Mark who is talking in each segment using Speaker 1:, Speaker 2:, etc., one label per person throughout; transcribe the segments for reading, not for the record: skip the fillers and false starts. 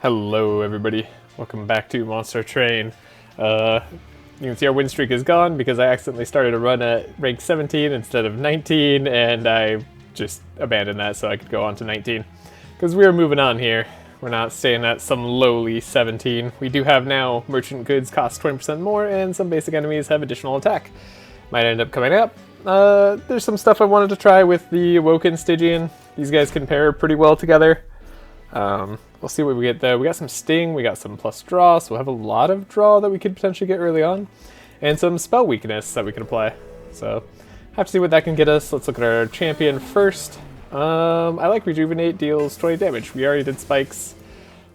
Speaker 1: Hello everybody, welcome back to Monster Train. You can see our win streak is gone because I accidentally started a run at rank 17 instead of 19, and I just abandoned that so I could go on to 19. Because we are moving on here. We're not staying at some lowly 17. We do have now merchant goods cost 20% more, and some basic enemies have additional attack. Might end up coming up. There's some stuff I wanted to try with the Awoken Stygian. These guys can pair pretty well together. We'll see what we get though. We got some sting, we got some plus draw, so we'll have a lot of draw that we could potentially get early on, and some spell weakness that we can apply. So, have to see what that can get us. Let's look at our champion first. I like Rejuvenate, deals 20 damage. We already did spikes,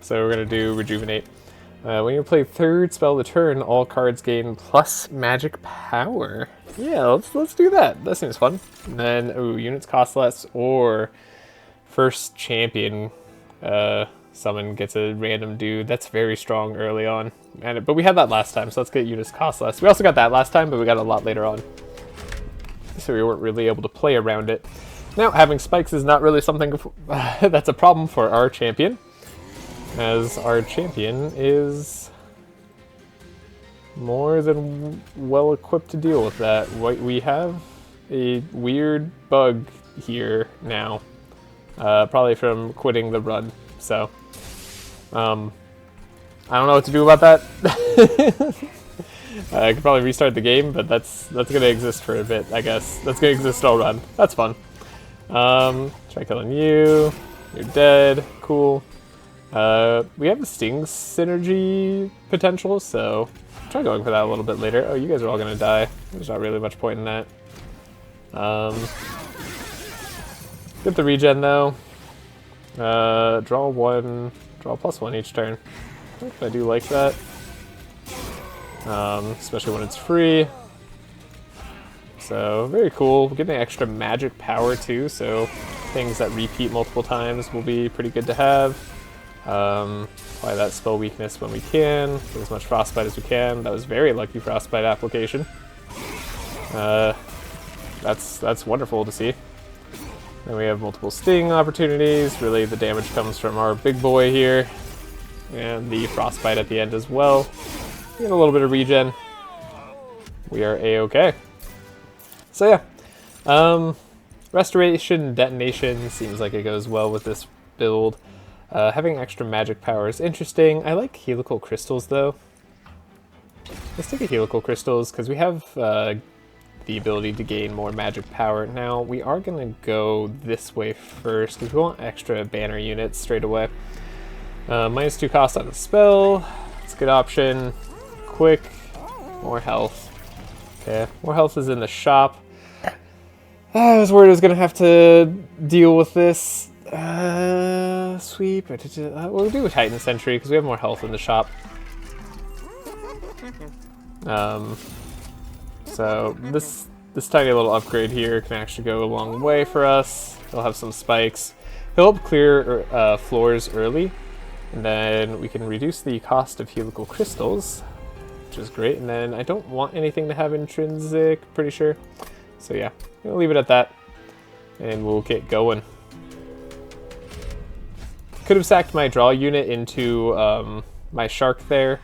Speaker 1: so we're gonna do Rejuvenate. When you play third spell of the turn, all cards gain plus magic power. Yeah, let's do that. That seems fun. And then, units cost less, or first champion summon gets a random dude. That's very strong early on. But we had that last time, so let's get units cost less. We also got that last time, but we got a lot later on. So we weren't really able to play around it. Now, having spikes is not really something that's a problem for our champion, as our champion is more than well equipped to deal with that. We have a weird bug here now, probably from quitting the run. So, I don't know what to do about that. I could probably restart the game, but that's gonna exist for a bit, I guess. That's gonna exist all run. That's fun. Try killing you. You're dead. Cool. We have the Sting synergy potential, so try going for that a little bit later. Oh, you guys are all gonna die. There's not really much point in that. Get the regen though. Draw one, draw +1 each turn. I do like that. Especially when it's free. So, very cool. We're getting extra magic power too, so things that repeat multiple times will be pretty good to have. Apply that spell weakness when we can. Get as much frostbite as we can. That was very lucky frostbite application. That's wonderful to see. Then we have multiple sting opportunities. Really, the damage comes from our big boy here. And the frostbite at the end as well. Get a little bit of regen. We are A-okay. So yeah. Restoration, detonation seems like it goes well with this build. Having extra magic power is interesting. I like helical crystals though. Let's take a helical crystals because we have the ability to gain more magic power. Now, we are going to go this way first, because we want extra banner units straight away. -2 cost on the spell. It's a good option. Quick. More health. Okay, more health is in the shop. I was worried I was going to have to deal with this. Sweep. We'll do a Titan Sentry, because we have more health in the shop. So this tiny little upgrade here can actually go a long way for us. He'll have some spikes. He'll help clear floors early, and then we can reduce the cost of helical crystals, which is great. And then I don't want anything to have intrinsic, pretty sure. So yeah, we'll leave it at that, and we'll get going. Could have sacked my draw unit into my shark there,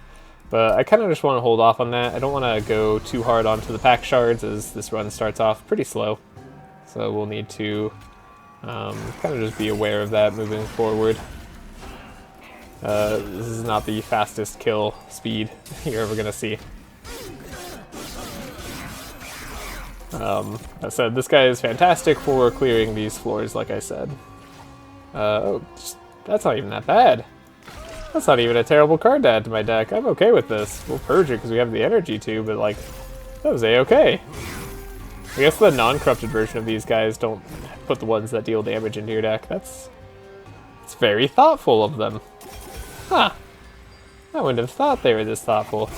Speaker 1: but I kind of just want to hold off on that. I don't want to go too hard onto the pack shards as this run starts off pretty slow. So we'll need to kind of just be aware of that moving forward. This is not the fastest kill speed you're ever going to see. I said, this guy is fantastic for clearing these floors, like I said. That's not even that bad. That's not even a terrible card to add to my deck. I'm okay with this. We'll purge it because we have the energy to, but like, that was a-okay. I guess the non-corrupted version of these guys don't put the ones that deal damage into your deck. It's very thoughtful of them. Huh. I wouldn't have thought they were this thoughtful.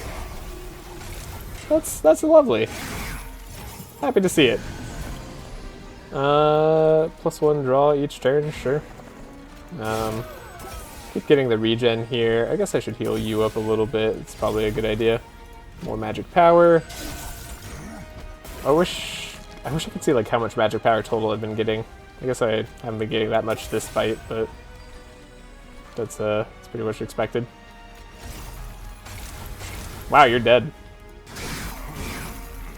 Speaker 1: That's lovely. Happy to see it. +1 draw each turn, sure. Keep getting the regen here. I guess I should heal you up a little bit. It's probably a good idea. More magic power. I wish I could see like how much magic power total I've been getting. I guess I haven't been getting that much this fight, but That's pretty much expected. Wow, you're dead.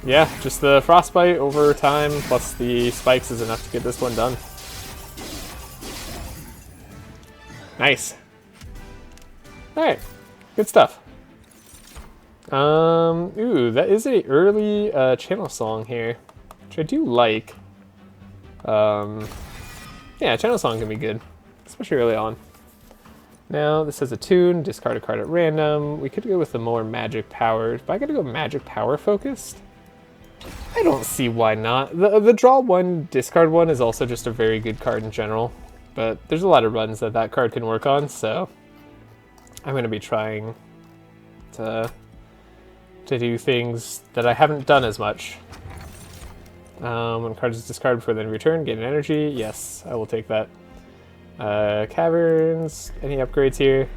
Speaker 1: Yeah, just the frostbite over time plus the spikes is enough to get this one done. Nice. Alright, good stuff. Ooh, that is a early channel song here, which I do like. Yeah, channel song can be good, especially early on. Now, this has a tune, discard a card at random. We could go with the more magic powered, but I gotta go magic power focused. I don't see why not. The draw one, discard one is also just a very good card in general, but there's a lot of runs that that card can work on, so I'm gonna be trying to do things that I haven't done as much. When card is discarded before then return, gain an energy. Yes, I will take that. Caverns, any upgrades here?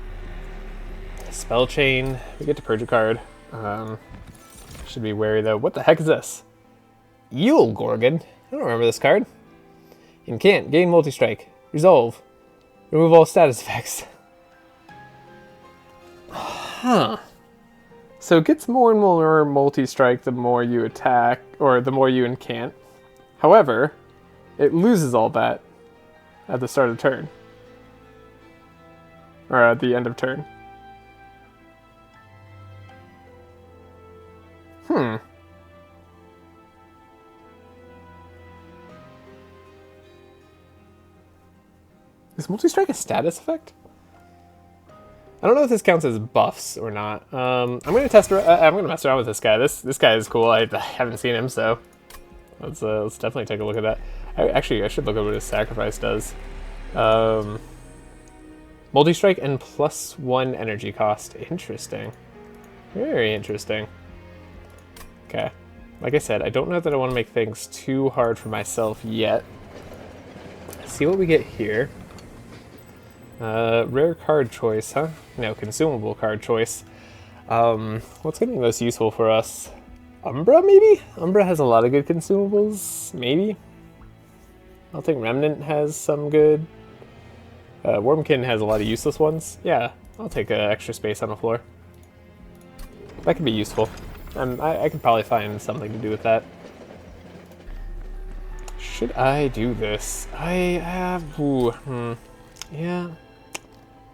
Speaker 1: Spell chain, we get to purge a card. Should be wary though. What the heck is this? Yule Gorgon? I don't remember this card. Incant, gain multi-strike. Resolve. Remove all status effects. Huh. So it gets more and more multi-strike the more you attack, or the more you incant. However, it loses all that at the start of turn. Or at the end of turn. Is multi-strike a status effect? I don't know if this counts as buffs or not. I'm gonna I'm gonna mess around with this guy. This guy is cool. I haven't seen him, so let's definitely take a look at that. I should look at what his sacrifice does. Multi-strike and +1 energy cost. Interesting. Very interesting. Okay. Like I said, I don't know that I want to make things too hard for myself yet. Let's see what we get here. Rare card choice, huh? No, consumable card choice. What's going to be most useful for us? Umbra, maybe? Umbra has a lot of good consumables, maybe? I don't think Remnant has some good. Wormkin has a lot of useless ones. Yeah, I'll take extra space on the floor. That could be useful. I could probably find something to do with that. Should I do this? I have... Yeah.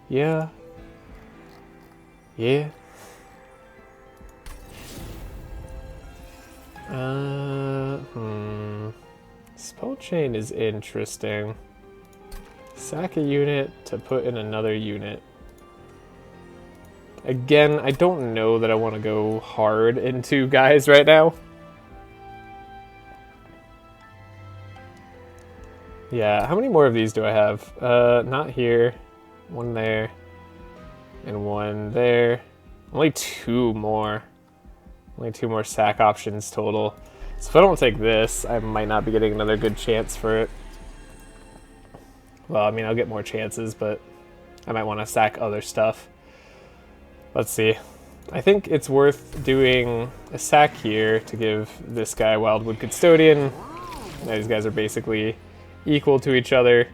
Speaker 1: Yeah. Yeah. Spell chain is interesting. Sack a unit to put in another unit. Again, I don't know that I want to go hard into guys right now. Yeah, how many more of these do I have? Not here. One there. And one there. Only two more. Only two more sack options total. So if I don't take this, I might not be getting another good chance for it. Well, I mean, I'll get more chances, but I might want to sack other stuff. Let's see. I think it's worth doing a sack here to give this guy Wildwood Custodian. Now these guys are basically equal to each other.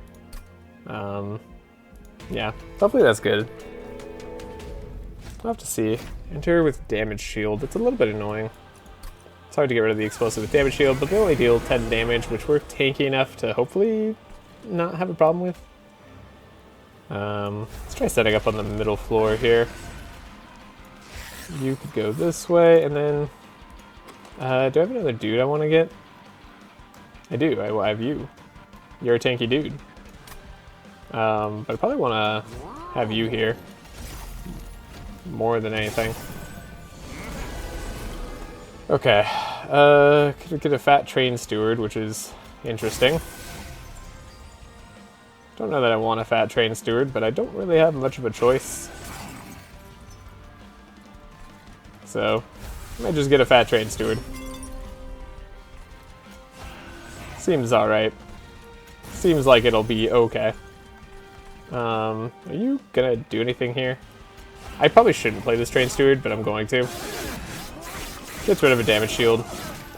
Speaker 1: Yeah, hopefully that's good. I'll have to see. Enter with damage shield. It's a little bit annoying. It's hard to get rid of the explosive with damage shield, but they only deal 10 damage, which we're tanky enough to hopefully not have a problem with. Let's try setting up on the middle floor here. You could go this way, and then... do I have another dude I want to get? I do. I have you. You're a tanky dude. But I probably want to have you here. More than anything. Okay. Could get a fat train steward, which is interesting. Don't know that I want a fat train steward, but I don't really have much of a choice. So, I might just get a fat train steward. Seems alright. Seems like it'll be okay. Are you gonna do anything here? I probably shouldn't play this train steward, but I'm going to. Gets rid of a damage shield.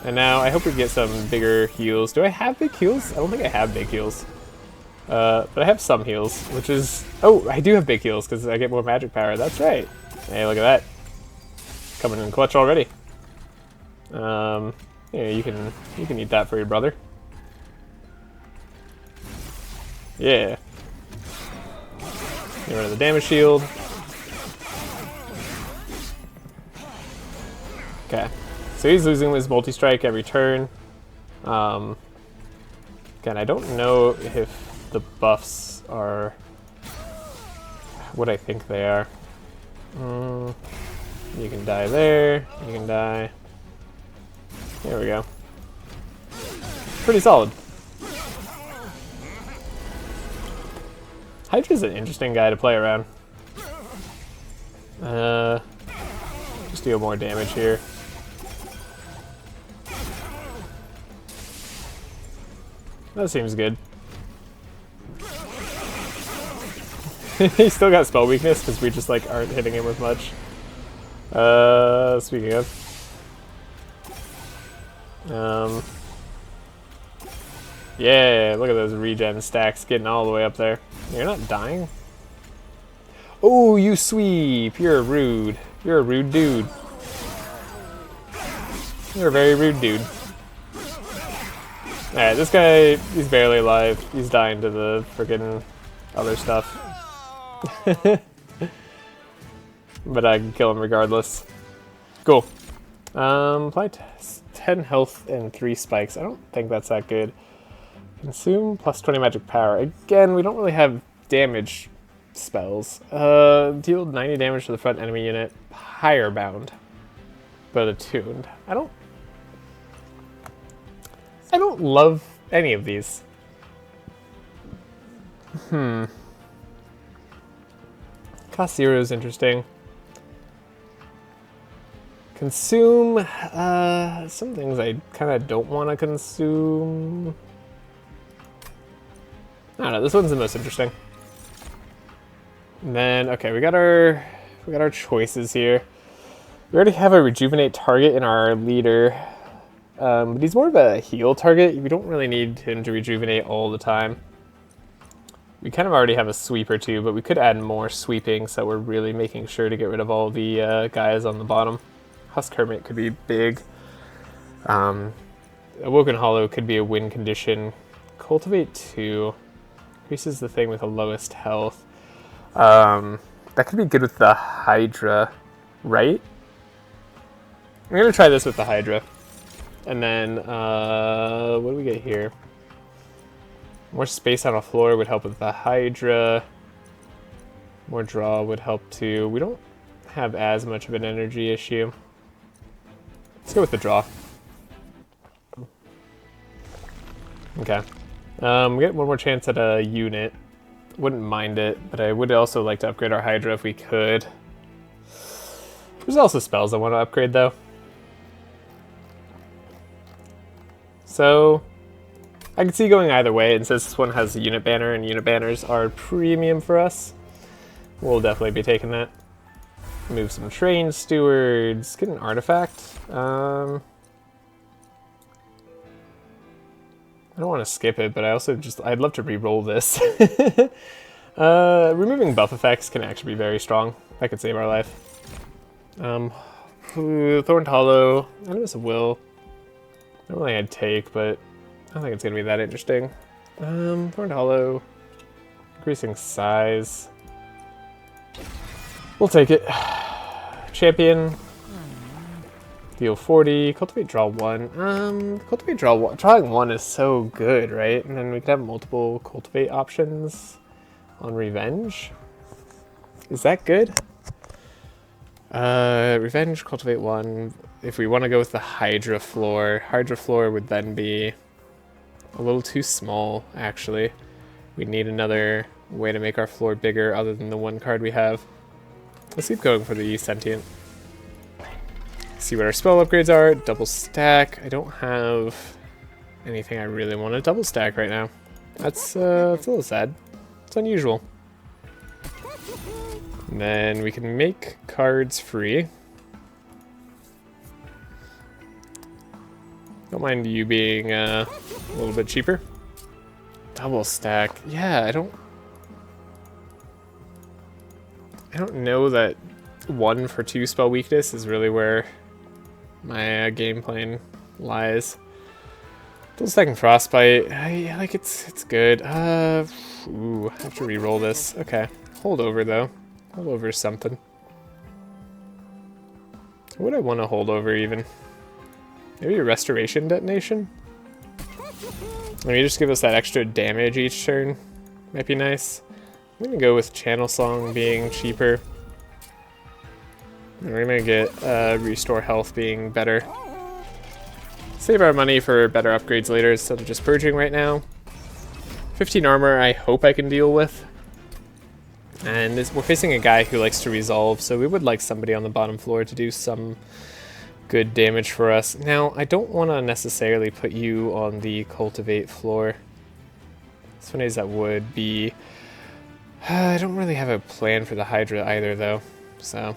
Speaker 1: And now I hope we get some bigger heals. Do I have big heals? I don't think I have big heals. But I have some heals, which is... Oh, I do have big heals because I get more magic power. That's right. Hey, look at that. Coming in clutch already. Yeah, you can eat that for your brother. Yeah. Get rid of the damage shield. Okay. So he's losing his multi-strike every turn. Again, I don't know if the buffs are what I think they are. You can die there. You can die. There we go. Pretty solid. Hydra's an interesting guy to play around. Just deal more damage here. That seems good. He's still got spell weakness because we just like aren't hitting him with much. Speaking of. Yeah, look at those regen stacks getting all the way up there. You're not dying? Oh, you sweep! You're rude. You're a rude dude. You're a very rude dude. Alright, this guy, he's barely alive. He's dying to the freaking other stuff. But I can kill him regardless. Cool. Apply 10 health and 3 spikes. I don't think that's that good. Consume plus 20 magic power. Again, we don't really have damage spells. Deal 90 damage to the front enemy unit. Higher bound, but attuned. I don't love any of these. Cost 0 is interesting. Consume. Some things I kind of don't want to consume. I don't know. This one's the most interesting. And then, okay, we got our choices here. We already have a rejuvenate target in our leader, but he's more of a heal target. We don't really need him to rejuvenate all the time. We kind of already have a sweep or two, but we could add more sweeping, so we're really making sure to get rid of all the guys on the bottom. Husk Hermit could be big. Awoken Hollow could be a win condition. Cultivate 2 increases the thing with the lowest health. That could be good with the Hydra, right? I'm gonna try this with the Hydra. And then, what do we get here? More space on a floor would help with the Hydra. More draw would help too. We don't have as much of an energy issue. Let's go with the draw. Okay. We get one more chance at a unit. Wouldn't mind it, but I would also like to upgrade our Hydra if we could. There's also spells I want to upgrade though. So, I can see going either way, and since this one has a unit banner, and unit banners are premium for us, we'll definitely be taking that. Move some train stewards, get an artifact. I don't want to skip it, but I also I'd love to re-roll this. Removing buff effects can actually be very strong. That could save our life. Thorned Hollow, I know it's a will. I don't really had take, but I don't think it's going to be that interesting. Thorned Hollow, increasing size. We'll take it. Champion. Deal 40. Cultivate draw 1. Cultivate draw 1. Drawing 1 is so good, right? And then we could have multiple cultivate options on revenge. Is that good? Revenge, cultivate 1. If we want to go with the Hydra floor would then be a little too small, actually. We need another way to make our floor bigger other than the one card we have. Let's keep going for the Sentient. See what our spell upgrades are. Double stack. I don't have anything I really want to double stack right now. That's a little sad. It's unusual. And then we can make cards free. Don't mind you being a little bit cheaper. Double stack. Yeah, I don't know that 1 for 2 spell weakness is really where my game plan lies. Double stacking frostbite. Like it's good. Ooh, I have to re-roll this. Okay. Hold over though. Hold over something. What would I want to hold over even? Maybe a restoration detonation? Maybe just give us that extra damage each turn. Might be nice. I'm gonna go with Channel Song being cheaper. And we're gonna get Restore Health being better. Save our money for better upgrades later instead of just purging right now. 15 armor I hope I can deal with. And we're facing a guy who likes to resolve, so we would like somebody on the bottom floor to do some good damage for us. Now, I don't want to necessarily put you on the cultivate floor. As funny as that would be, I don't really have a plan for the Hydra either, though. So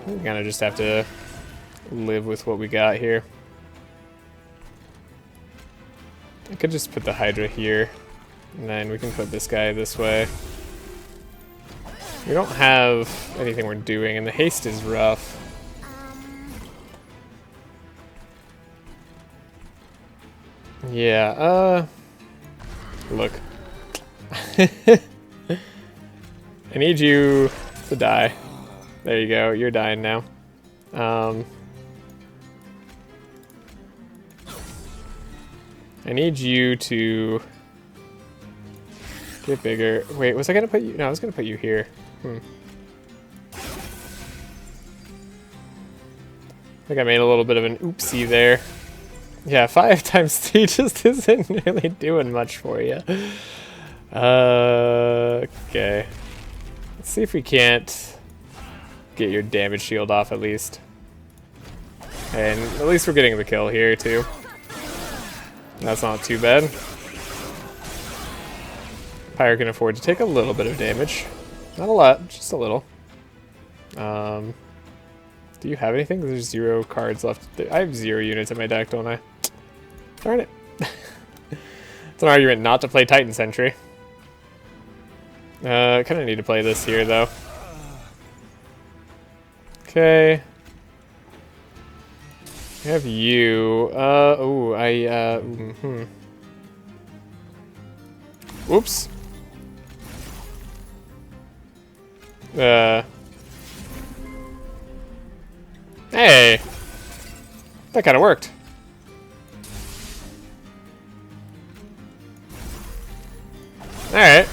Speaker 1: we kind of just have to live with what we got here. I could just put the Hydra here, and then we can put this guy this way. We don't have anything we're doing, and the haste is rough. Yeah, look. I need you to die. There you go, you're dying now. I need you to get bigger. Wait, was I gonna put you? No, I was gonna put you here. I think I made a little bit of an oopsie there. Yeah, 5 times 3 just isn't really doing much for you. Okay. Let's see if we can't get your damage shield off at least. And at least we're getting the kill here too. That's not too bad. Pyre can afford to take a little bit of damage. Not a lot, just a little. Do you have anything? There's 0 cards left. I have 0 units in my deck, don't I? Darn it. It's an argument not to play Titan Sentry. I kind of need to play this here, though. Okay. I have you. Oops. Hey! That kind of worked. Alright.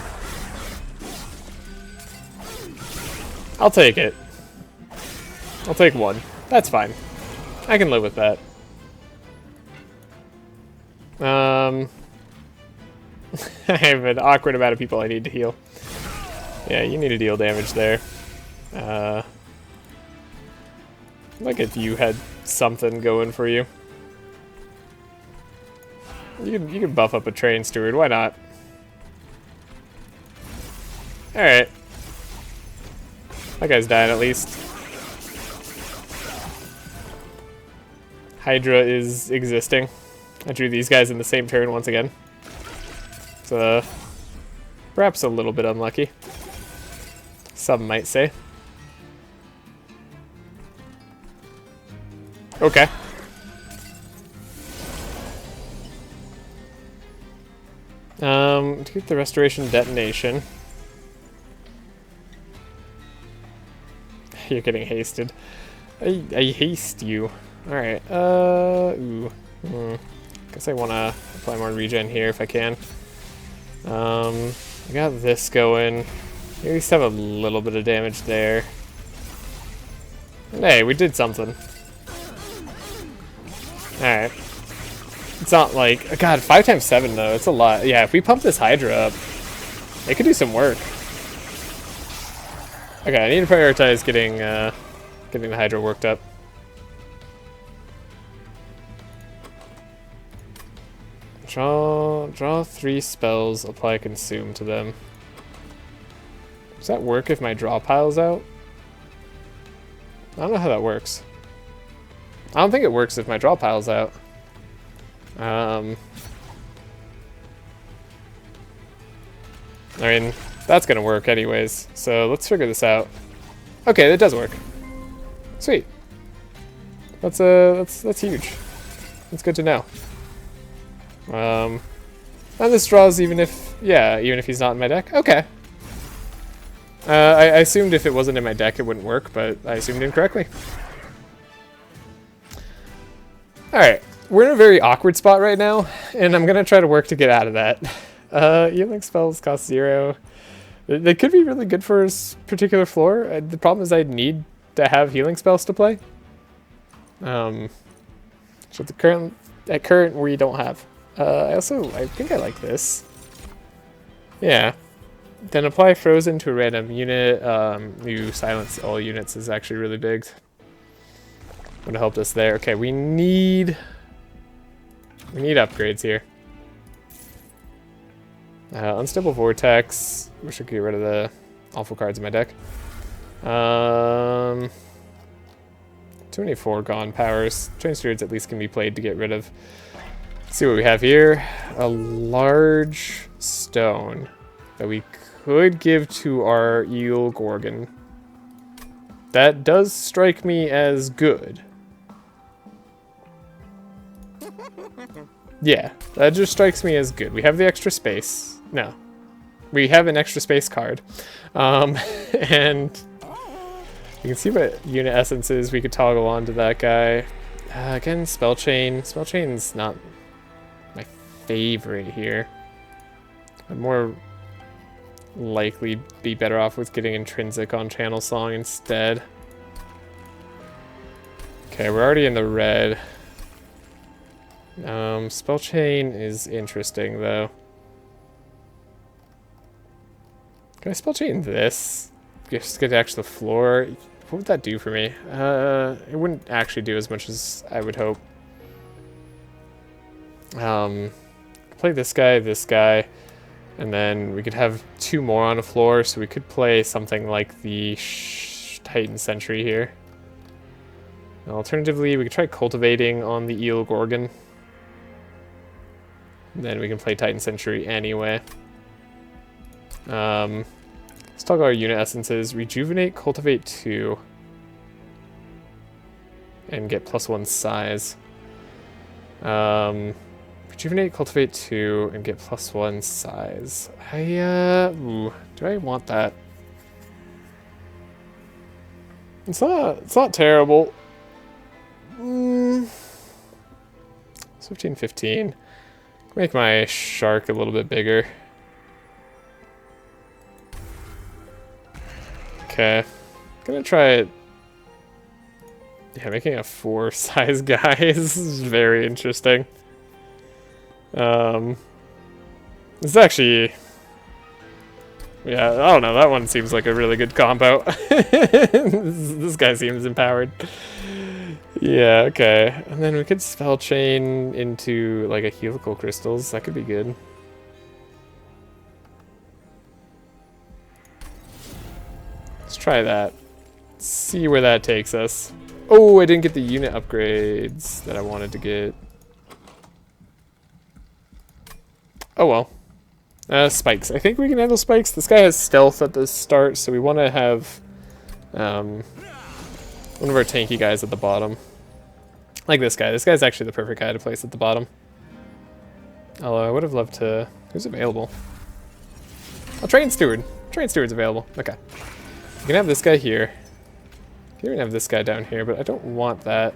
Speaker 1: I'll take it. I'll take 1. That's fine. I can live with that. I have an awkward amount of people I need to heal. Yeah, you need to deal damage there. Like if you had something going for you. You can buff up a train steward, why not? Alright. That guy's dying at least. Hydra is existing. I drew these guys in the same turn once again. So, perhaps a little bit unlucky. Some might say. Okay. To get the restoration detonation. You're getting hasted. I haste you. Alright, guess I want to apply more regen here if I can. I got this going. At least have a little bit of damage there. And hey, we did something. Alright. It's not like... God, 5 times 7 though, it's a lot. Yeah, if we pump this Hydra up, it could do some work. Okay, I need to prioritize getting the Hydra worked up. Draw 3 spells, apply consume to them. Does that work if my draw pile's out? I don't know how that works. I don't think it works if my draw pile's out. I mean, that's gonna work anyways, so let's figure this out. Okay, that does work. Sweet. That's huge. That's good to know. And this draws even if he's not in my deck. Okay. I assumed if it wasn't in my deck it wouldn't work, but I assumed incorrectly. Alright, we're in a very awkward spot right now, and I'm gonna try to work to get out of that. Healing spells cost 0. They could be really good for this particular floor. The problem is I'd need to have healing spells to play. So at current we don't have. I think I like this. Yeah. Then apply frozen to a random unit. New silence all units is actually really big. Would have helped us there. Okay, we need upgrades here. Unstable Vortex. Wish I could get rid of the awful cards in my deck. Too many foregone powers. Train Stewards at least can be played to get rid of. Let's see what we have here. A large stone that we could give to our Eel Gorgon. That does strike me as good. Yeah, that just strikes me as good. We have the extra space. No. We have an extra space card. And you can see what unit essences we could toggle onto that guy. Again, Spell Chain. Spell Chain's not my favorite here. I'd more likely be better off with getting Intrinsic on Channel Song instead. Okay, we're already in the red. Spell Chain is interesting though. Can I Spell Chain this? Just get to the floor. What would that do for me? It wouldn't actually do as much as I would hope. Play this guy, and then we could have 2 more on the floor, so we could play something like the Titan Sentry here. Alternatively, we could try cultivating on the Eel Gorgon. Then we can play Titan Sentry anyway. Let's talk about our unit essences. Rejuvenate, cultivate 2. And get +1 size. Rejuvenate, cultivate 2, and get +1 size. Do I want that? It's not terrible. 15. Make my shark a little bit bigger. Okay, gonna try it. Yeah, making a 4 size guy is very interesting. It's actually, yeah, I don't know, that one seems like a really good combo. This guy seems empowered. Yeah, okay. And then we could Spell Chain into like a helical crystals. That could be good. Let's try that. See where that takes us. Oh, I didn't get the unit upgrades that I wanted to get. Oh well. Spikes. I think we can handle spikes. This guy has stealth at the start, so we want to have one of our tanky guys at the bottom. Like this guy. This guy's actually the perfect guy to place at the bottom. Although I would have loved to... Who's available? Oh, Train Steward. Train Steward's available. Okay. You can have this guy here. You can even have this guy down here, but I don't want that.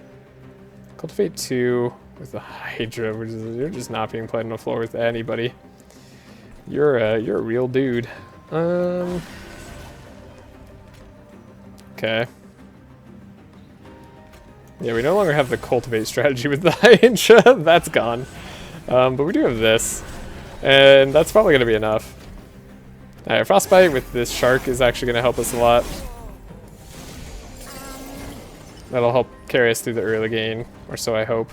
Speaker 1: Cultivate 2 with the Hydra. You're just not being played on the floor with anybody. You're a real dude. Okay. Yeah, we no longer have the cultivate strategy with the Hydra. That's gone. But we do have this. And that's probably going to be enough. Alright, Frostbite with this shark is actually going to help us a lot. That'll help carry us through the early game, or so I hope.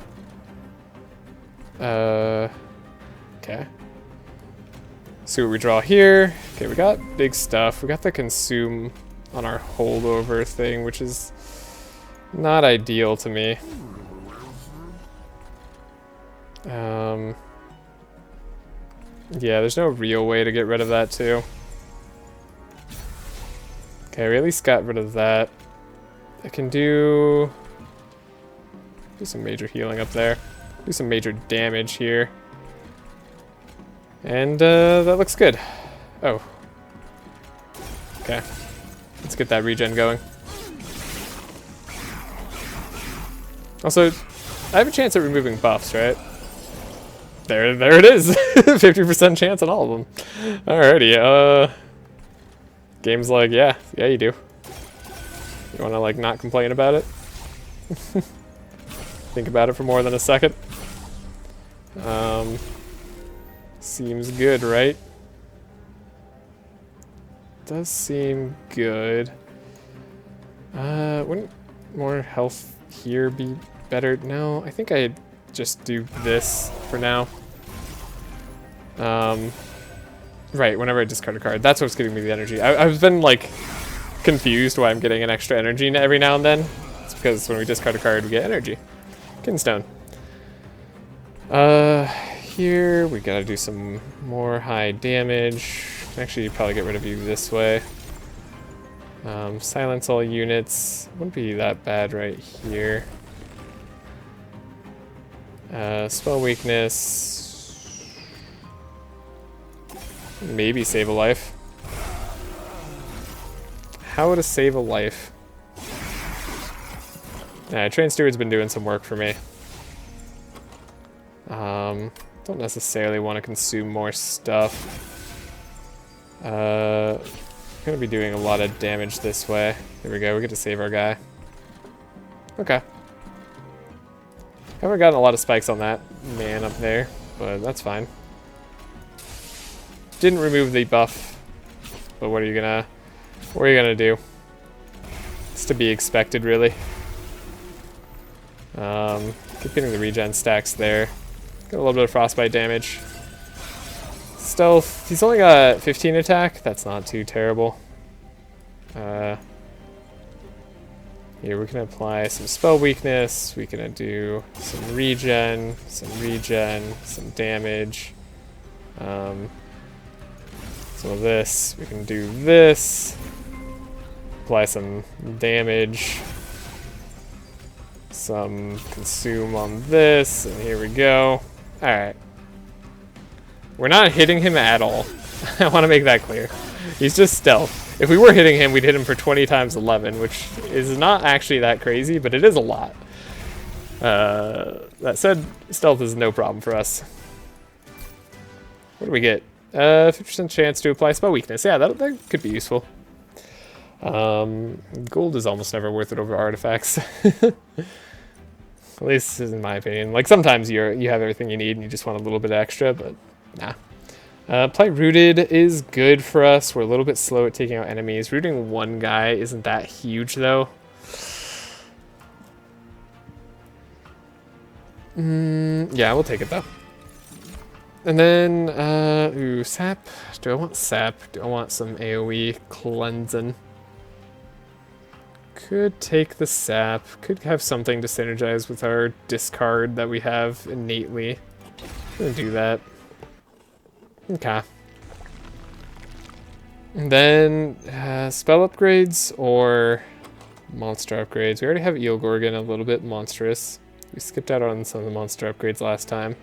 Speaker 1: Okay. See what we draw here. Okay, we got big stuff. We got the consume on our holdover thing, which is not ideal to me. Yeah, there's no real way to get rid of that too. Okay, we at least got rid of that. I can do some major healing up there. Do some major damage here. And that looks good. Oh. Okay. Let's get that regen going. Also, I have a chance at removing buffs, right? There it is. 50% chance on all of them. Alrighty, game's like, yeah, you do. You wanna, like, not complain about it? Think about it for more than a second. Seems good, right? Does seem good. Wouldn't more health here be better? No, I think I'd just do this for now. Right, whenever I discard a card. That's what's giving me the energy. I've been, like, confused why I'm getting an extra energy every now and then. It's because when we discard a card, we get energy. Kinstone. Here we gotta do some more high damage. Actually, probably get rid of you this way. Silence all units. Wouldn't be that bad right here. Spell weakness. Maybe save a life. How would a save a life? Train Steward's been doing some work for me. Don't necessarily want to consume more stuff. Gonna be doing a lot of damage this way. There we go, we get to save our guy. Okay. Haven't gotten a lot of spikes on that man up there, but that's fine. Didn't remove the buff, but what are you gonna do? It's to be expected, really. Keep getting the regen stacks there. Got a little bit of frostbite damage. Stealth, he's only got 15 attack. That's not too terrible. Here we can apply some spell weakness. We can do some regen, some damage. Some of this. We can do this. Apply some damage. Some consume on this, and here we go. Alright. We're not hitting him at all. I want to make that clear. He's just stealth. If we were hitting him, we'd hit him for 20 times 11, which is not actually that crazy, but it is a lot. That said, stealth is no problem for us. What do we get? 50% chance to apply spell weakness. Yeah, that could be useful. Gold is almost never worth it over artifacts. At least in my opinion. Like sometimes you have everything you need and you just want a little bit extra, but nah. Apply Rooted is good for us. We're a little bit slow at taking out enemies. Rooting one guy isn't that huge though. Yeah, we'll take it though. And then, ooh, sap. Do I want sap? Do I want some AoE cleansing? Could take the sap. Could have something to synergize with our discard that we have innately. I'm gonna do that. Okay. And then, spell upgrades or monster upgrades. We already have Eel Gorgon, a little bit monstrous. We skipped out on some of the monster upgrades last time.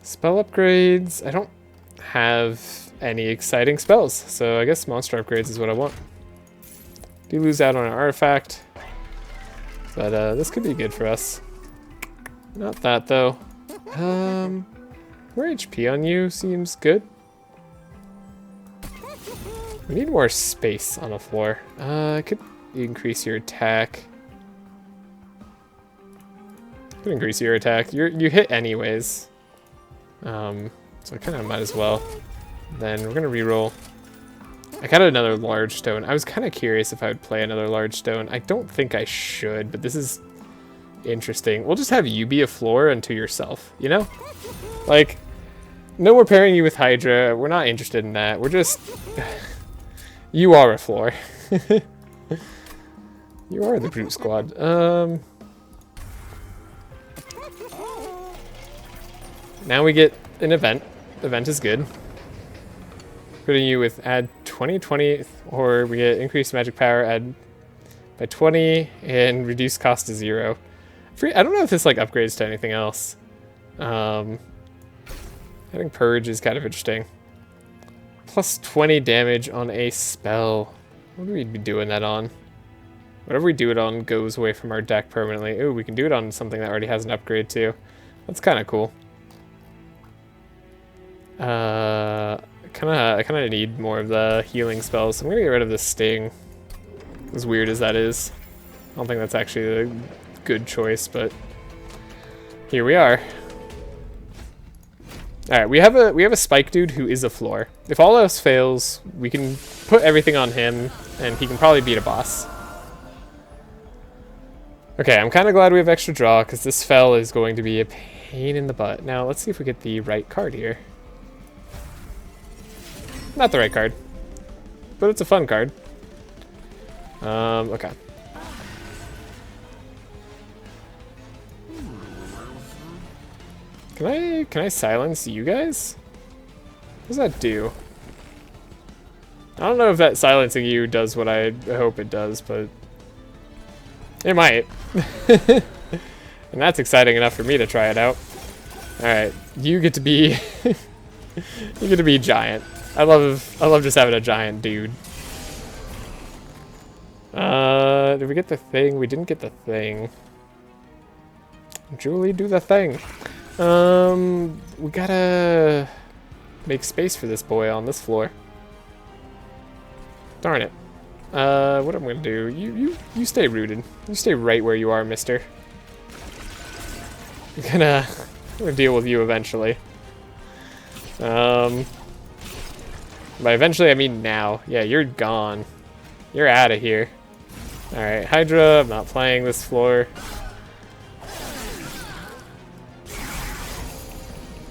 Speaker 1: Spell upgrades, I don't have any exciting spells, so I guess monster upgrades is what I want. Do lose out on an artifact, but this could be good for us. Not that though. More HP on you seems good. We need more space on the floor. I could increase your attack. Could increase your attack. You hit anyways. So I kind of might as well. Then we're gonna reroll. I got another large stone. I was kind of curious if I would play another large stone. I don't think I should, but this is interesting. We'll just have you be a floor unto yourself, you know? Like, no, we're pairing you with Hydra. We're not interested in that. We're just... You are a floor. You are the Brute Squad. Now we get an event. Event is good. Putting you with add 20, 20, or we get increased magic power, add by 20, and reduce cost to 0. I don't know if this like upgrades to anything else. I think Purge is kind of interesting. Plus 20 damage on a spell. What do we be doing that on? Whatever we do it on goes away from our deck permanently. Ooh, we can do it on something that already has an upgrade too. That's kind of cool. I kind of need more of the healing spells, so I'm gonna get rid of the Sting. As weird as that is, I don't think that's actually a good choice, but here we are. All right, we have a Spike dude who is a floor. If all else fails, we can put everything on him, and he can probably beat a boss. Okay, I'm kind of glad we have extra draw, because this fell is going to be a pain in the butt. Now, let's see if we get the right card here. Not the right card, but it's a fun card. Okay. Can I silence you guys? What does that do? I don't know if that silencing you does what I hope it does, but it might. And that's exciting enough for me to try it out. Alright, you get to be you get to be giant. I love just having a giant dude. Did we get the thing? We didn't get the thing. Julie, do the thing. We gotta make space for this boy on this floor. Darn it. What I'm gonna do? You stay rooted. You stay right where you are, mister. I'm gonna deal with you eventually. By eventually I mean now. Yeah, you're gone. You're out of here. Alright, Hydra, I'm not playing this floor.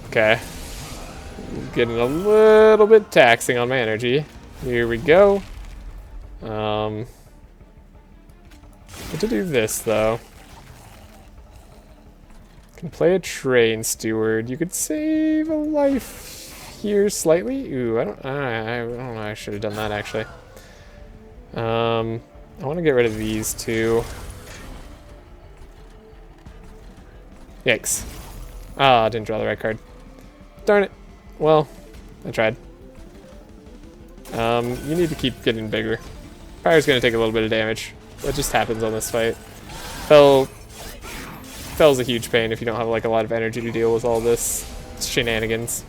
Speaker 1: Okay. Getting a little bit taxing on my energy. Here we go. Good to do this though. Can play a train steward. You could save a life here slightly. Ooh, I don't know. I should have done that actually. I want to get rid of these two. Yikes. Ah, I didn't draw the right card. Darn it. Well, I tried. You need to keep getting bigger. Fire's gonna take a little bit of damage. That just happens on this fight. Fell's a huge pain if you don't have like a lot of energy to deal with all this shenanigans.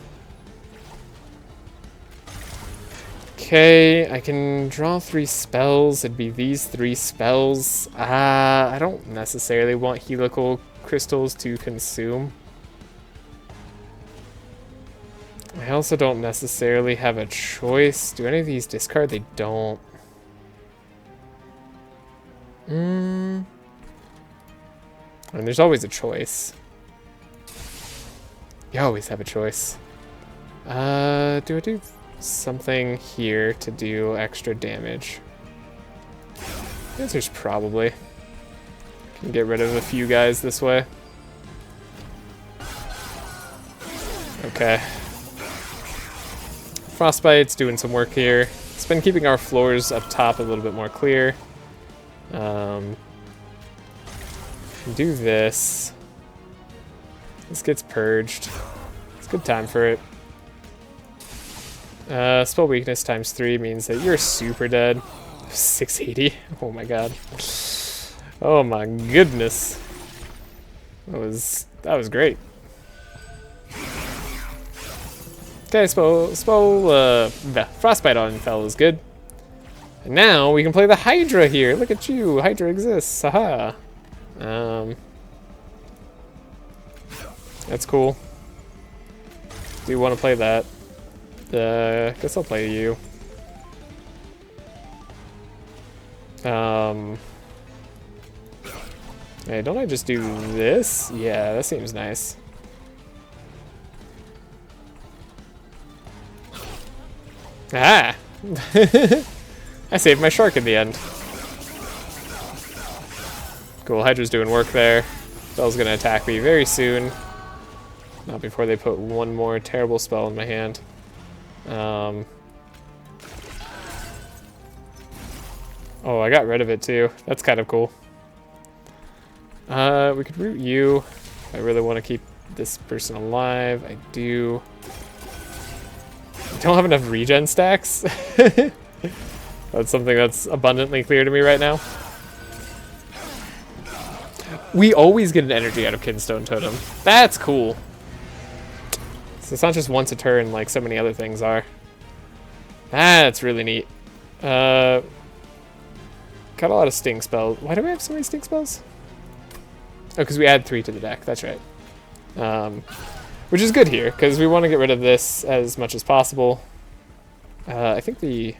Speaker 1: Okay, I can draw 3 spells. It'd be these 3 spells. I don't necessarily want helical crystals to consume. I also don't necessarily have a choice. Do any of these discard? They don't. And there's always a choice. You always have a choice. Do I do something here to do extra damage? The answer's probably. Can get rid of a few guys this way. Okay. Frostbite's doing some work here. It's been keeping our floors up top a little bit more clear. Do this. This gets purged. It's a good time for it. Spell weakness times 3 means that you're super dead. 680. Oh my god. Oh my goodness. That was great. Okay, Frostbite on Fel is good. And now we can play the Hydra here. Look at you. Hydra exists. Haha. That's cool. Do you want to play that? Guess I'll play you. Hey, don't I just do this? Yeah, that seems nice. Ah! I saved my shark in the end. Cool, Hydra's doing work there. Spell's gonna attack me very soon. Not before they put one more terrible spell in my hand. Oh, I got rid of it too. That's kind of cool. We could root you. If I really want to keep this person alive. I do. I don't have enough regen stacks. That's something that's abundantly clear to me right now. We always get an energy out of Kinstone Totem. That's cool. So it's not just once a turn like so many other things are. That's really neat. Got a lot of sting spells. Why do we have so many sting spells? Oh, because we add 3 to the deck. That's right. Which is good here, because we want to get rid of this as much as possible. I think I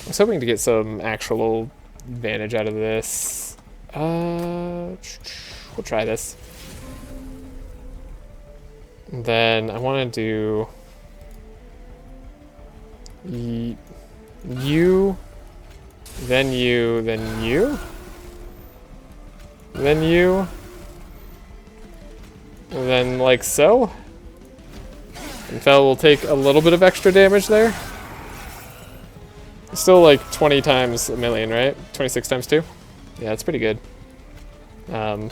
Speaker 1: was hoping to get some actual advantage out of this. We'll try this. And then I want to do you, then you, then you, then you, and then like so. And Fel will take a little bit of extra damage there. Still like 20 times a million, right? 26 times 2? Yeah, that's pretty good. I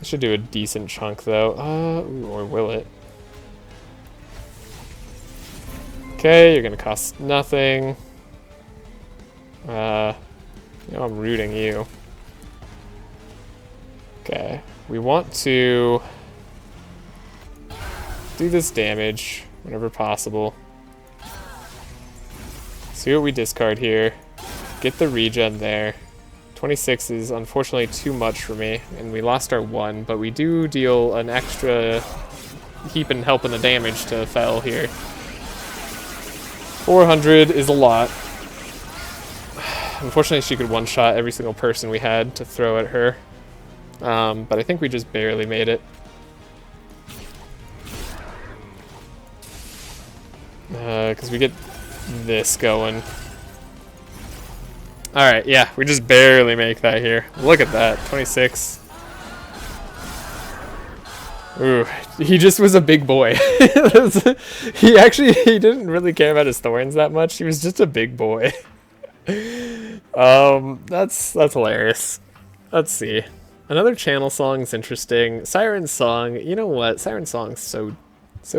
Speaker 1: should do a decent chunk though. Ooh, or will it? Okay, you're gonna cost nothing. I'm rooting you. Okay, we want to do this damage whenever possible. See what we discard here. Get the regen there. 26 is unfortunately too much for me, and we lost our 1, but we do deal an extra heap and helping the damage to Fel here. 400 is a lot. Unfortunately, she could one-shot every single person we had to throw at her. But I think we just barely made it. Because we get this going. Alright, yeah, we just barely make that here. Look at that, 26. Ooh, he just was a big boy. he didn't really care about his thorns that much. He was just a big boy. That's hilarious. Let's see. Another channel song's interesting. Siren Song, you know what? Siren Song's so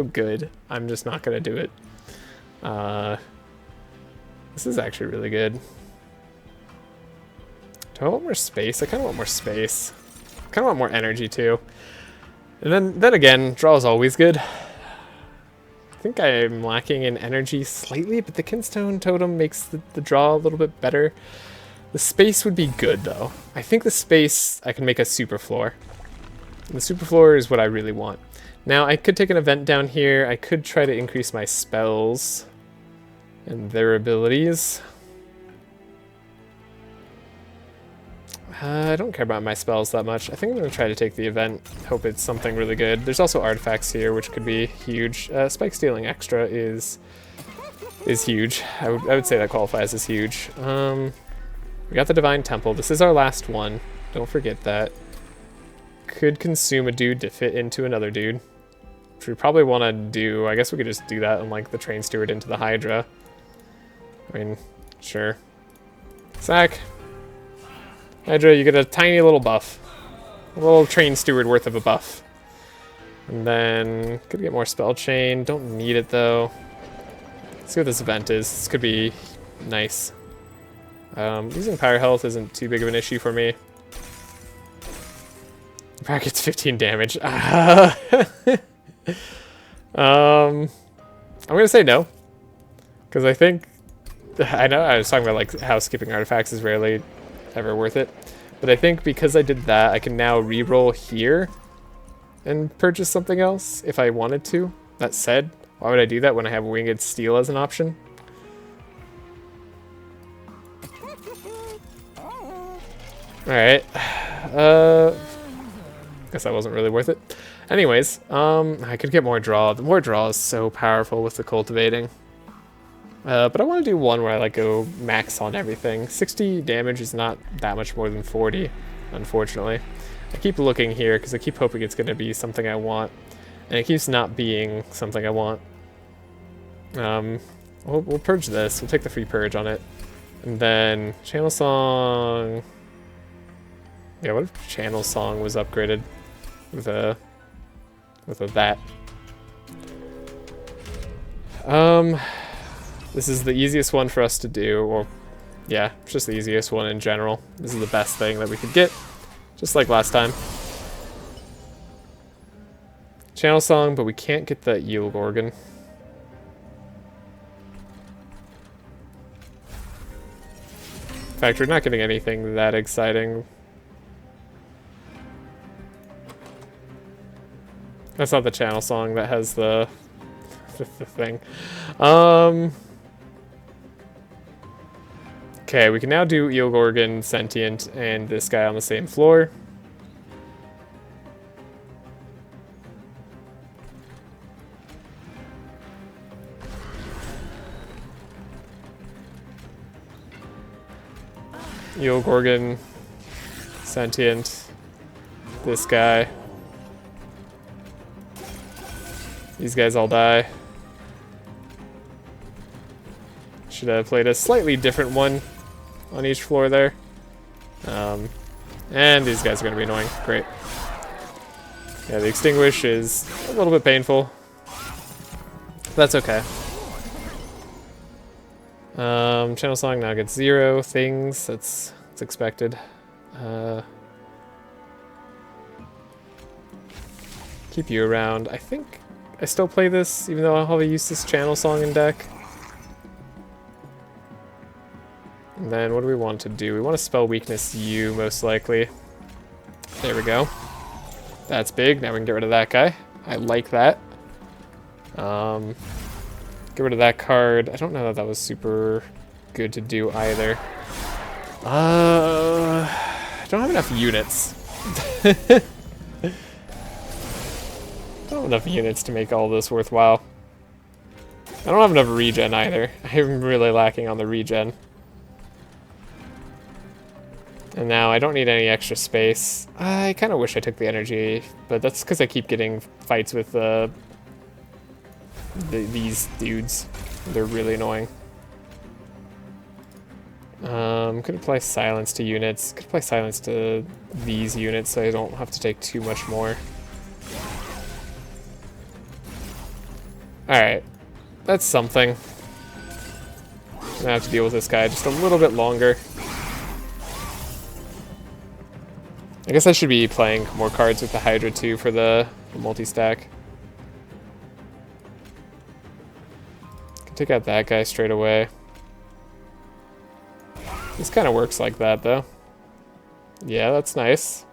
Speaker 1: good. I'm just not gonna do it. This is actually really good. Do I want more space? I kind of want more space. I kind of want more energy too. And then again, draw is always good. I think I'm lacking in energy slightly, but the Kinstone Totem makes the draw a little bit better. The space would be good though. I think the space, I can make a super floor. And the super floor is what I really want. Now I could take an event down here. I could try to increase my spells and their abilities. I don't care about my spells that much. I think I'm going to try to take the event. Hope it's something really good. There's also artifacts here, which could be huge. Spike Stealing Extra is huge. I would say that qualifies as huge. We got the Divine Temple. This is our last one. Don't forget that. Could consume a dude to fit into another dude, which we probably want to do. I guess we could just do that and like the Train Steward into the Hydra. I mean, sure. Sack. Hydra, you get a tiny little buff. A little Train Steward worth of a buff. And then, could get more Spell Chain. Don't need it though. Let's see what this event is. This could be nice. Losing Power Health isn't too big of an issue for me. Brackets 15 damage. I'm gonna say no. Because I think... I know I was talking about like how skipping artifacts is rarely ever worth it. But I think because I did that, I can now re-roll here and purchase something else if I wanted to. That said, why would I do that when I have Winged Steel as an option? Alright. Guess that wasn't really worth it. Anyways, I could get more draw. The more draw is so powerful with the cultivating. But I want to do one where I like go max on everything. 60 damage is not that much more than 40, unfortunately. I keep looking here because I keep hoping it's going to be something I want. And it keeps not being something I want. We'll purge this. We'll take the free purge on it. And then Channel Song. Yeah, what if Channel Song was upgraded with a that? This is the easiest one for us to do, or yeah, it's just the easiest one in general. This is the best thing that we could get, just like last time. Channel Song, but we can't get the Yield Organ. In fact, we're not getting anything that exciting. That's not the Channel Song that has the thing. Okay, we can now do Eel Gorgon, Sentient, and this guy on the same floor. Eel Gorgon, Sentient, this guy. These guys all die. Should have played a slightly different one on each floor there. And these guys are going to be annoying. Great. Yeah, the Extinguish is a little bit painful. That's okay. Channel Song now gets 0 things. That's expected. Keep you around. I think I still play this, even though I'll probably use this Channel Song in deck. And then what do we want to do? We want to spell weakness you, most likely. There we go. That's big. Now we can get rid of that guy. I like that. Get rid of that card. I don't know that that was super good to do either. I don't have enough units. Don't have enough units to make all this worthwhile. I don't have enough regen either. I'm really lacking on the regen. And now I don't need any extra space. I kind of wish I took the energy, but that's because I keep getting fights with these dudes. They're really annoying. Could apply silence to units. Could apply silence to these units so I don't have to take too much more. Alright. That's something. I'm gonna have to deal with this guy just a little bit longer. I guess I should be playing more cards with the Hydra too for the multi-stack. Can take out that guy straight away. This kind of works like that though. Yeah, that's nice.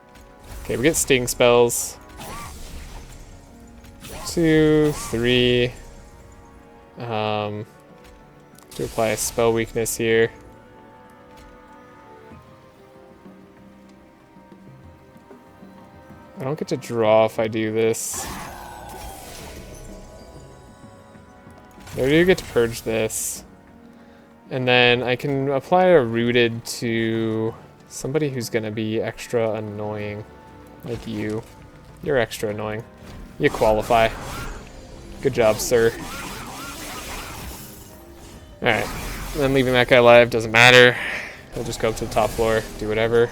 Speaker 1: Okay, we get Sting spells. 2, 3. To apply a spell weakness here. I don't get to draw if I do this. I do get to purge this. And then I can apply a rooted to somebody who's going to be extra annoying. Like you. You're extra annoying. You qualify. Good job, sir. Alright. Then leaving that guy alive doesn't matter. He'll just go up to the top floor, do whatever.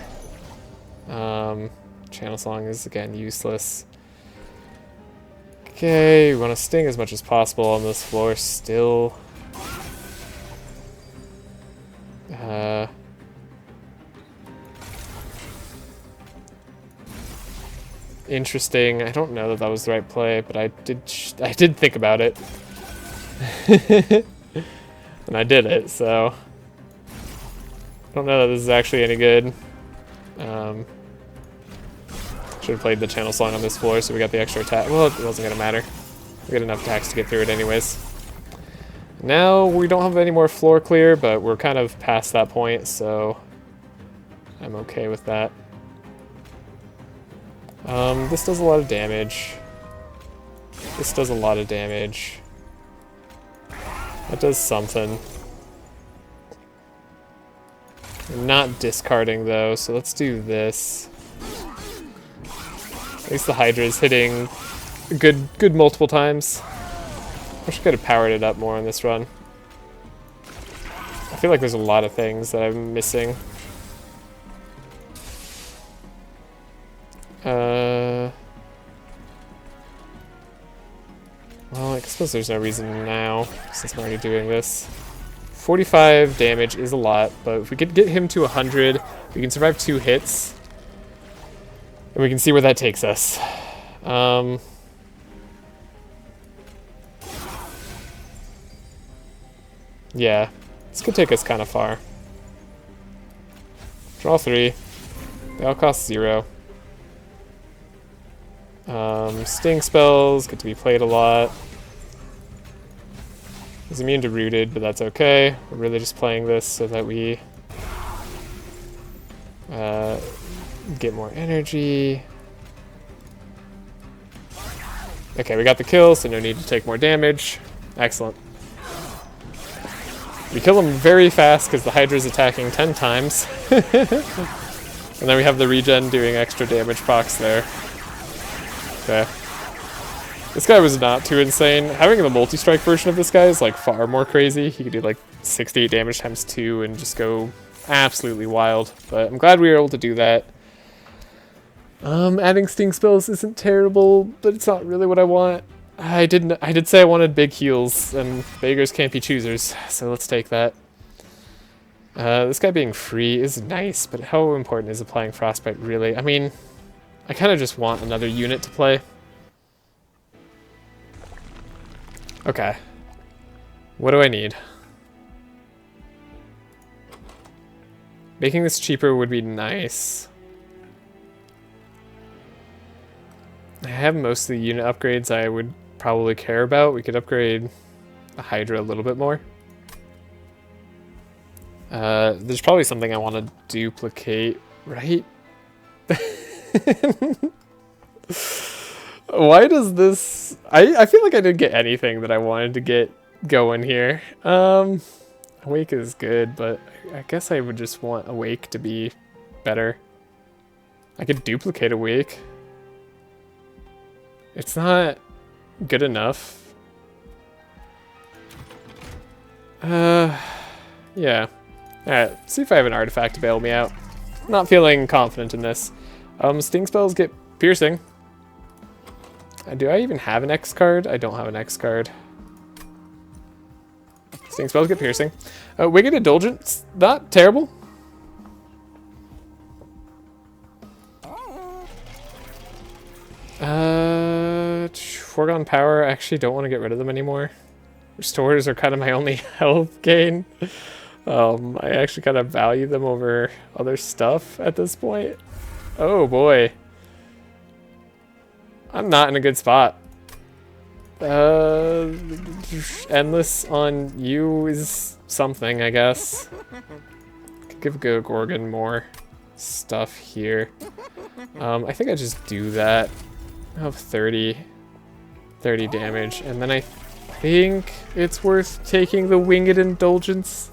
Speaker 1: Channel Song is, again, useless. Okay, we want to sting as much as possible on this floor still. Interesting. I don't know that that was the right play, but I did think about it. And I did it, so I don't know that this is actually any good. Should have played the Channel Song on this floor so we got the extra attack. Well, it wasn't going to matter. We got enough attacks to get through it anyways. Now we don't have any more floor clear, but we're kind of past that point, so I'm okay with that. This does a lot of damage. This does a lot of damage. That does something. I'm not discarding though, so let's do this. At least the Hydra is hitting good multiple times. Wish I could have powered it up more on this run. I feel like there's a lot of things that I'm missing. Well, I suppose there's no reason now, since I'm already doing this. 45 damage is a lot, but if we could get him to 100, we can survive 2 hits. And we can see where that takes us. Yeah, this could take us kind of far. Draw 3. They all cost 0. Sting spells get to be played a lot. He's immune to rooted, but that's okay. We're really just playing this so that we get more energy. Okay, we got the kill, so no need to take more damage. Excellent. We kill him very fast because the Hydra's attacking 10 times. And then we have the regen doing extra damage procs there. Okay. This guy was not too insane. Having the multi-strike version of this guy is like far more crazy. He could do like 68 damage times 2 and just go absolutely wild. But I'm glad we were able to do that. Adding sting spells isn't terrible, but it's not really what I want. I did say I wanted big heals, and beggars can't be choosers, so let's take that. This guy being free is nice, but how important is applying Frostbite really? I mean, I kind of just want another unit to play. Okay. What do I need? Making this cheaper would be nice. I have most of the unit upgrades I would probably care about. We could upgrade the Hydra a little bit more. There's probably something I want to duplicate, right? Why does this... I feel like I didn't get anything that I wanted to get going here. Awake is good, but I guess I would just want Awake to be better. I could duplicate Awake. It's not good enough. Yeah. Alright, see if I have an artifact to bail me out. Not feeling confident in this. Sting spells get piercing. Do I even have an X card? I don't have an X card. Sting spells get piercing. Wicked Indulgence, not terrible. Foregone Power, I actually don't want to get rid of them anymore. Restores are kind of my only health gain. I actually kind of value them over other stuff at this point. Oh boy. I'm not in a good spot. Endless on you is something, I guess. Could give Gorgon more stuff here. I think I just do that. I have 30 damage, and then I think it's worth taking the Winged Indulgence.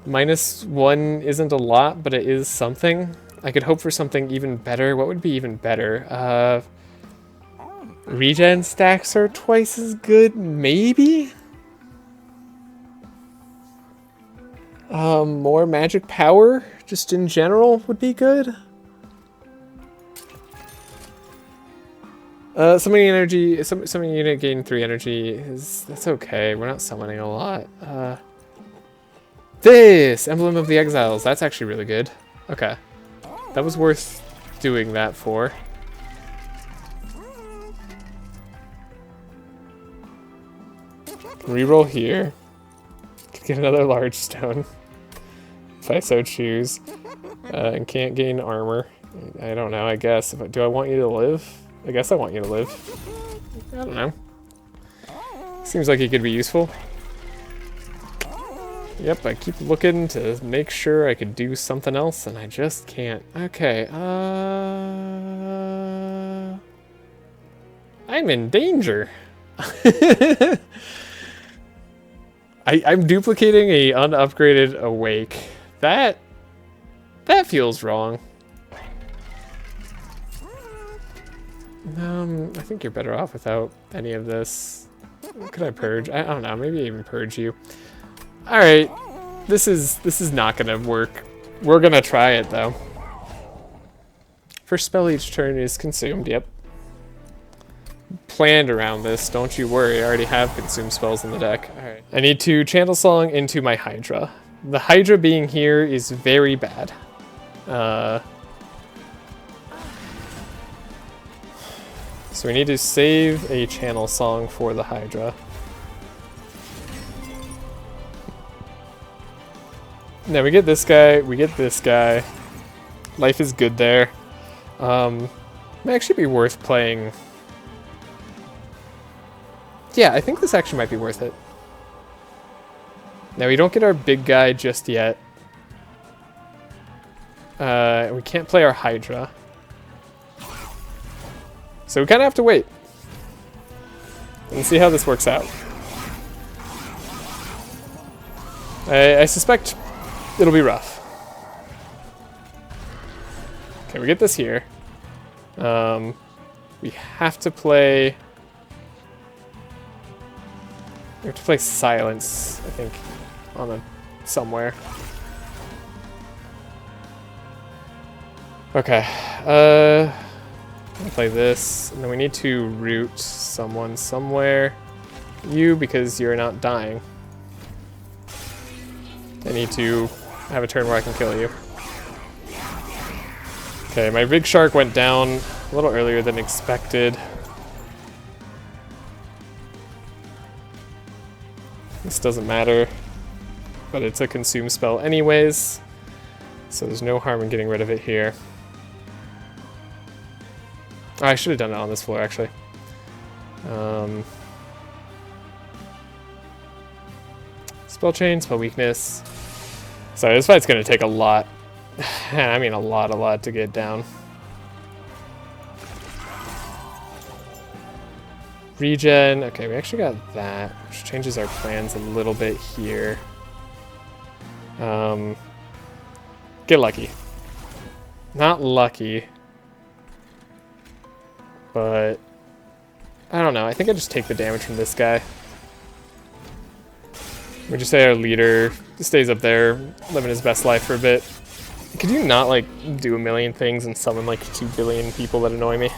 Speaker 1: -1 isn't a lot, but it is something. I could hope for something even better. What would be even better? Regen stacks are twice as good, maybe? More magic power, just in general, would be good. Summoning energy, summoning unit gain 3 energy that's okay. We're not summoning a lot. This Emblem of the Exiles, that's actually really good. Okay, that was worth doing that for. Reroll here. Could get another large stone if I so choose. And can't gain armor. I don't know. I guess. Do I want you to live? I guess I want you to live. I don't know. Seems like it could be useful. Yep, I keep looking to make sure I could do something else, and I just can't. Okay, I'm in danger. I'm duplicating a unupgraded Awake. That feels wrong. I think you're better off without any of this. Could I purge? I don't know, maybe even purge you. Alright, this is not gonna work. We're gonna try it though. First spell each turn is consumed. Yep. Planned around this. Don't you worry. I already have consumed spells in the deck. All right. I need to channel song into my Hydra. The Hydra being here is very bad. So we need to save a channel song for the Hydra. Now we get this guy, we get this guy. Life is good there. Might actually be worth playing. Yeah, I think this actually might be worth it. Now we don't get our big guy just yet. We can't play our Hydra. So we kind of have to wait. And see how this works out. I suspect it'll be rough. Okay, we get this here. We have to play... We have to play Silence, I think, on a somewhere. Okay, I'm gonna play this, and then we need to root someone somewhere. You, because you're not dying. I need to have a turn where I can kill you. Okay, my Rig Shark went down a little earlier than expected. This doesn't matter, but it's a consume spell anyways, so there's no harm in getting rid of it here. Oh, I should have done it on this floor, actually. Spell chain, spell weakness. Sorry, this fight's gonna take a lot. I mean a lot to get down. Regen, okay, we actually got that, which changes our plans a little bit here. Get lucky. Not lucky. But, I don't know, I think I just take the damage from this guy. We just say our leader stays up there, living his best life for a bit. Could you not, like, do a million things and summon, like, 2 billion people that annoy me?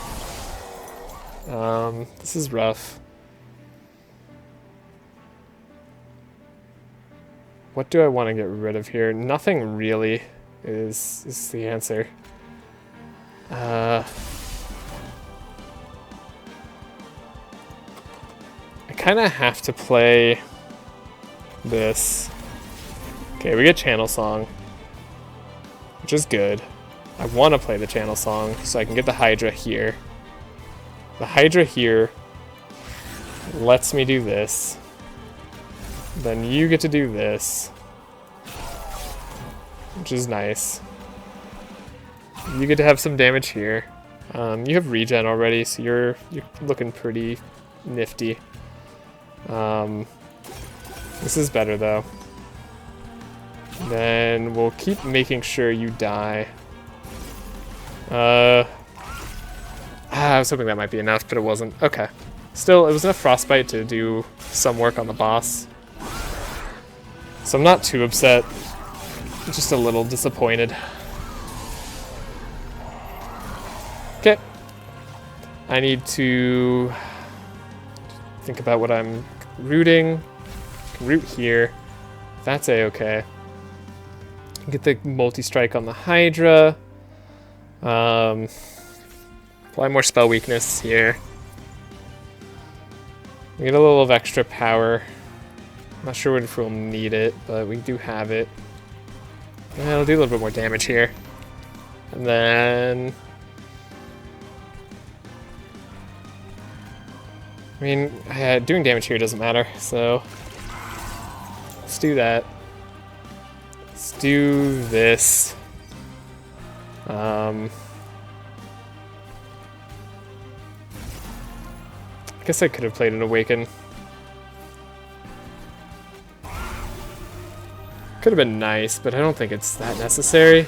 Speaker 1: This is rough. What do I want to get rid of here? Nothing really is the answer. I kind of have to play this. Okay, we get Channel Song, which is good. I want to play the Channel Song so I can get the Hydra here. The Hydra here lets me do this. Then you get to do this, which is nice. You get to have some damage here. You have regen already, so you're looking pretty nifty. This is better though. Then we'll keep making sure you die. I was hoping that might be enough, but it wasn't. Okay. Still, it was enough Frostbite to do some work on the boss. So I'm not too upset. Just a little disappointed. Okay. I need to think about what I'm rooting. Root here. That's a-okay. Get the multi-strike on the Hydra. Apply more spell weakness here. We get a little of extra power. Not sure if we'll need it, but we do have it. And it'll do a little bit more damage here. And then... I mean, doing damage here doesn't matter, so... Let's do that. Let's do this. I guess I could have played an Awoken. Could have been nice, but I don't think it's that necessary.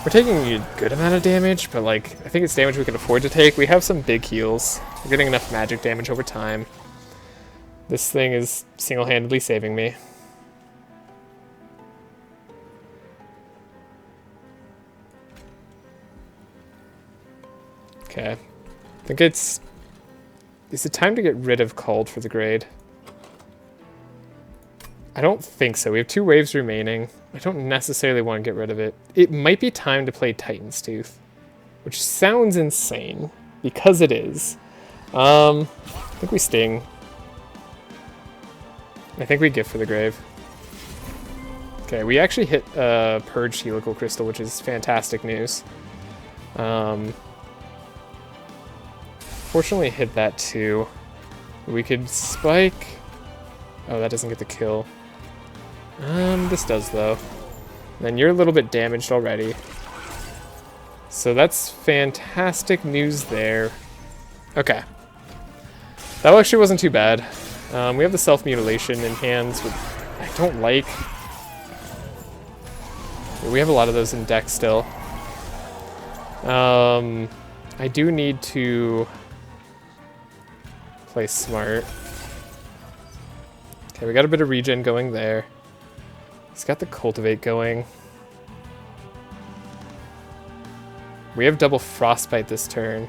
Speaker 1: We're taking a good amount of damage, but like, I think it's damage we can afford to take. We have some big heals. We're getting enough magic damage over time. This thing is single-handedly saving me. Okay. I think it's... Is it time to get rid of Called for the grade? I don't think so. We have 2 waves remaining. I don't necessarily want to get rid of it. It might be time to play Titan's Tooth, which sounds insane, because it is. I think we Sting. I think we Gift for the Grave. Okay, we actually hit Purged Helical Crystal, which is fantastic news. Fortunately hit that too. We could Spike. Oh, that doesn't get the kill. This does though. Then you're a little bit damaged already. So that's fantastic news there. Okay. That actually wasn't too bad. We have the self-mutilation in hands, which I don't like. We have a lot of those in deck still. I do need to play smart. Okay, we got a bit of regen going there. He's got the Cultivate going. We have double Frostbite this turn.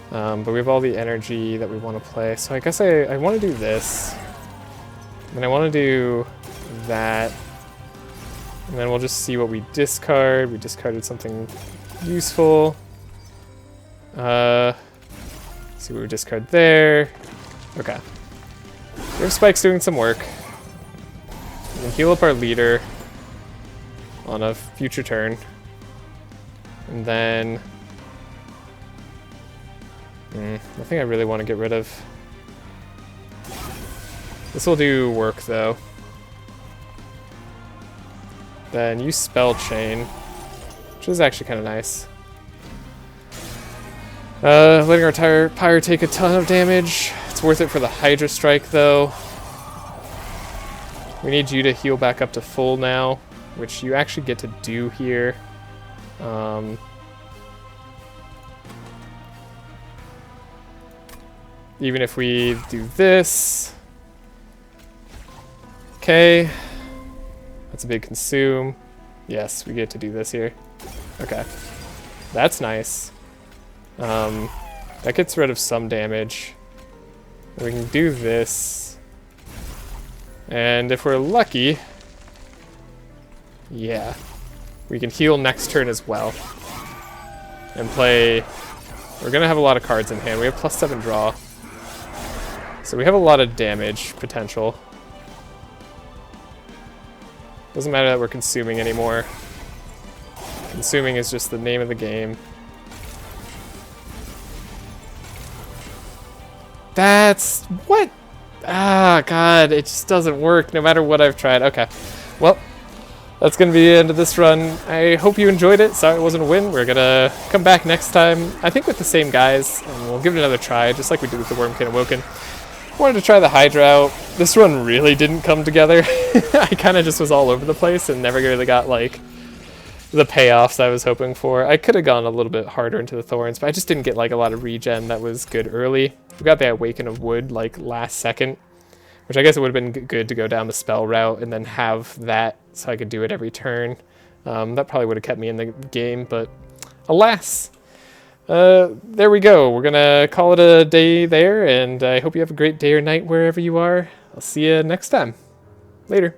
Speaker 1: But we have all the energy that we want to play. So I guess I want to do this. And I want to do that. And then we'll just see what we discard. We discarded something useful. See what we discard there. Okay. We have Spikes doing some work. We can heal up our leader on a future turn. And then... nothing I really want to get rid of. This will do work, though. Then use Spell Chain, which is actually kind of nice. Letting our Pyre take a ton of damage. It's worth it for the Hydra Strike, though. We need you to heal back up to full now, which you actually get to do here. Even if we do this. Okay. That's a big consume. Yes, we get to do this here. Okay. That's nice. That gets rid of some damage. We can do this. And if we're lucky... Yeah. We can heal next turn as well. And play... We're going to have a lot of cards in hand. We have +7 draw. So we have a lot of damage potential. Doesn't matter that we're consuming anymore. Consuming is just the name of the game. That's... What? Ah, God, it just doesn't work no matter what I've tried. Okay, well, that's going to be the end of this run. I hope you enjoyed it. Sorry it wasn't a win. We're going to come back next time, I think with the same guys, and we'll give it another try, just like we did with the Wormkin Awoken. Wanted to try the Hydra out. This run really didn't come together. I kind of just was all over the place and never really got, like, the payoffs I was hoping for. I could have gone a little bit harder into the Thorns, but I just didn't get, like, a lot of regen that was good early. We got the Awaken of Wood, like, last second, which I guess it would have been good to go down the spell route and then have that so I could do it every turn. That probably would have kept me in the game, but alas. There we go. We're gonna call it a day there, and I hope you have a great day or night wherever you are. I'll see you next time. Later.